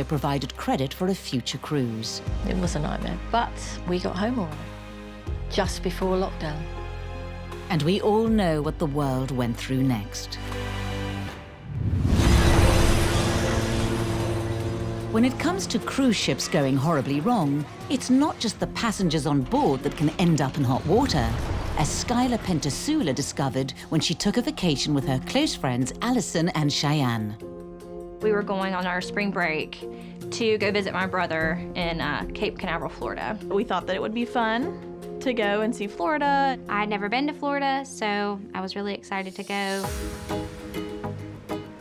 provided credit for a future cruise. It was a nightmare, but we got home all right, just before lockdown. And we all know what the world went through next. When it comes to cruise ships going horribly wrong, it's not just the passengers on board that can end up in hot water, as Skylar Pentasula discovered when she took a vacation with her close friends Allison and Cheyenne. We were going on our spring break to go visit my brother in Cape Canaveral, Florida. We thought that it would be fun to go and see Florida. I had never been to Florida, so I was really excited to go.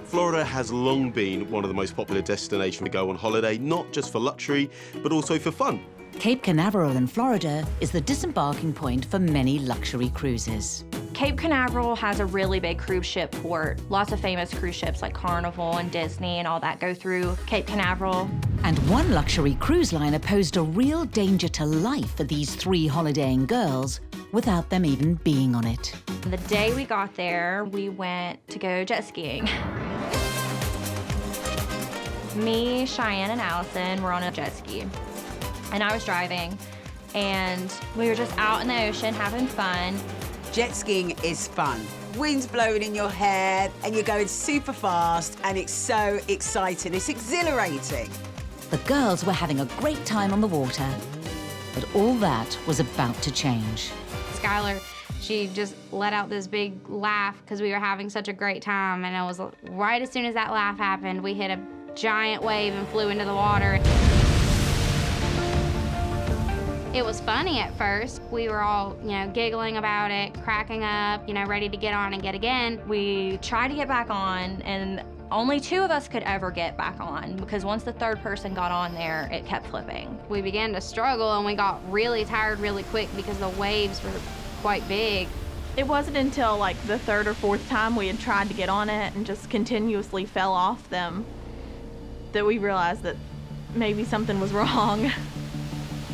Florida has long been one of the most popular destinations to go on holiday, not just for luxury, but also for fun. Cape Canaveral in Florida is the disembarking point for many luxury cruises. Cape Canaveral has a really big cruise ship port. Lots of famous cruise ships like Carnival and Disney and all that go through Cape Canaveral. And one luxury cruise liner posed a real danger to life for these 3 holidaying girls without them even being on it. The day we got there, we went to go jet skiing. Me, Cheyenne, and Allison were on a jet ski, and I was driving, and we were just out in the ocean having fun. Jet skiing is fun. Wind's blowing in your hair and you're going super fast and it's so exciting. It's exhilarating. The girls were having a great time on the water, but all that was about to change. Skylar, she just let out this big laugh because we were having such a great time, and it was right as soon as that laugh happened, we hit a giant wave and flew into the water. It was funny at first. We were all, giggling about it, cracking up, ready to get on and get again. We tried to get back on, and only 2 of us could ever get back on, because once the 3rd person got on there, it kept flipping. We began to struggle, and we got really tired really quick because the waves were quite big. It wasn't until like the 3rd or 4th time we had tried to get on it and just continuously fell off them that we realized that maybe something was wrong.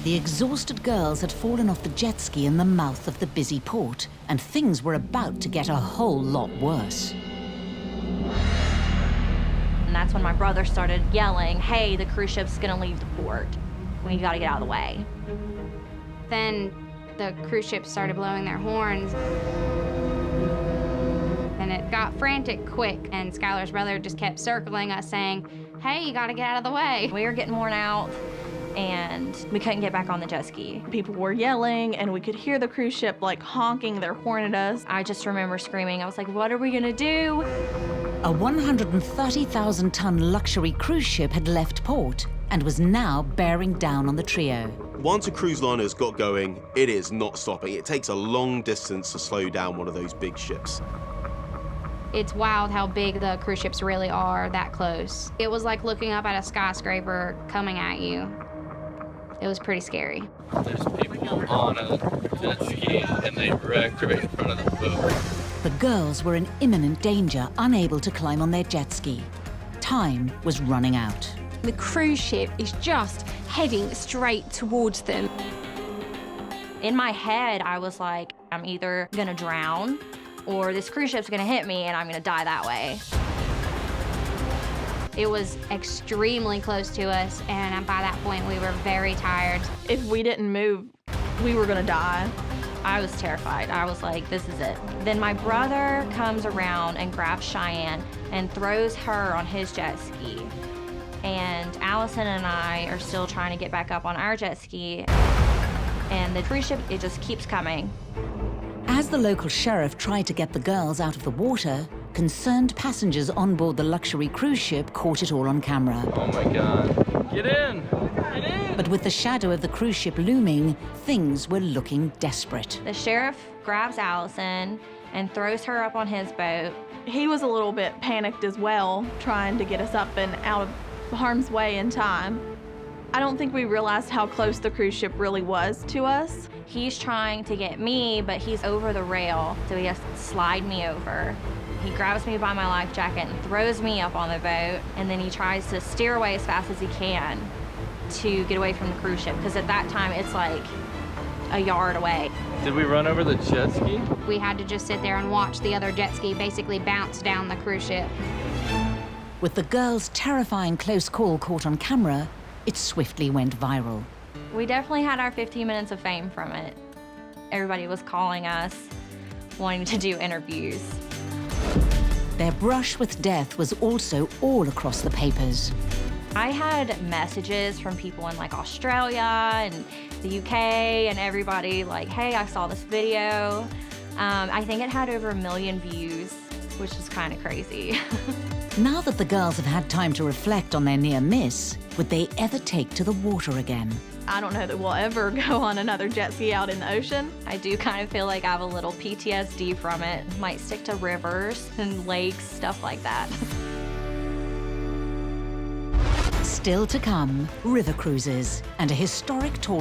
The exhausted girls had fallen off the jet ski in the mouth of the busy port, and things were about to get a whole lot worse. And that's when my brother started yelling, "Hey, the cruise ship's gonna leave the port. We gotta get out of the way." Then the cruise ship started blowing their horns, and it got frantic quick, and Skylar's brother just kept circling us saying, "Hey, you gotta get out of the way." We were getting worn out, and we couldn't get back on the jet ski. People were yelling, and we could hear the cruise ship like honking their horn at us. I just remember screaming. I was like, what are we gonna do? A 130,000-ton luxury cruise ship had left port and was now bearing down on the trio. Once a cruise liner's got going, it is not stopping. It takes a long distance to slow down one of those big ships. It's wild how big the cruise ships really are that close. It was like looking up at a skyscraper coming at you. It was pretty scary. There's people on a jet ski and they wrecked right in front of the boat. The girls were in imminent danger, unable to climb on their jet ski. Time was running out. The cruise ship is just heading straight towards them. In my head, I was like, I'm either gonna drown or this cruise ship's gonna hit me and I'm gonna die that way. It was extremely close to us, and by that point, we were very tired. If we didn't move, we were gonna die. I was terrified. I was like, this is it. Then my brother comes around and grabs Cheyenne and throws her on his jet ski. And Allison and I are still trying to get back up on our jet ski. And the cruise ship, it just keeps coming. As the local sheriff tried to get the girls out of the water, concerned passengers on board the luxury cruise ship caught it all on camera. Oh my God. Get in! Get in! But with the shadow of the cruise ship looming, things were looking desperate. The sheriff grabs Allison and throws her up on his boat. He was a little bit panicked as well, trying to get us up and out of harm's way in time. I don't think we realized how close the cruise ship really was to us. He's trying to get me, but he's over the rail, so he has to slide me over. He grabs me by my life jacket and throws me up on the boat, and then he tries to steer away as fast as he can to get away from the cruise ship, because at that time it's like a yard away. Did we run over the jet ski? We had to just sit there and watch the other jet ski basically bounce down the cruise ship. With the girls' terrifying close call caught on camera, it swiftly went viral. We definitely had our 15 minutes of fame from it. Everybody was calling us, wanting to do interviews. Their brush with death was also all across the papers. I had messages from people in like Australia and the UK and everybody like, hey, I saw this video. I think it had over 1 million views, which is kind of crazy. Now that the girls have had time to reflect on their near miss, would they ever take to the water again? I don't know that we'll ever go on another jet ski out in the ocean. I do kind of feel like I have a little PTSD from it. Might stick to rivers and lakes, stuff like that. Still to come, river cruises and a historic tour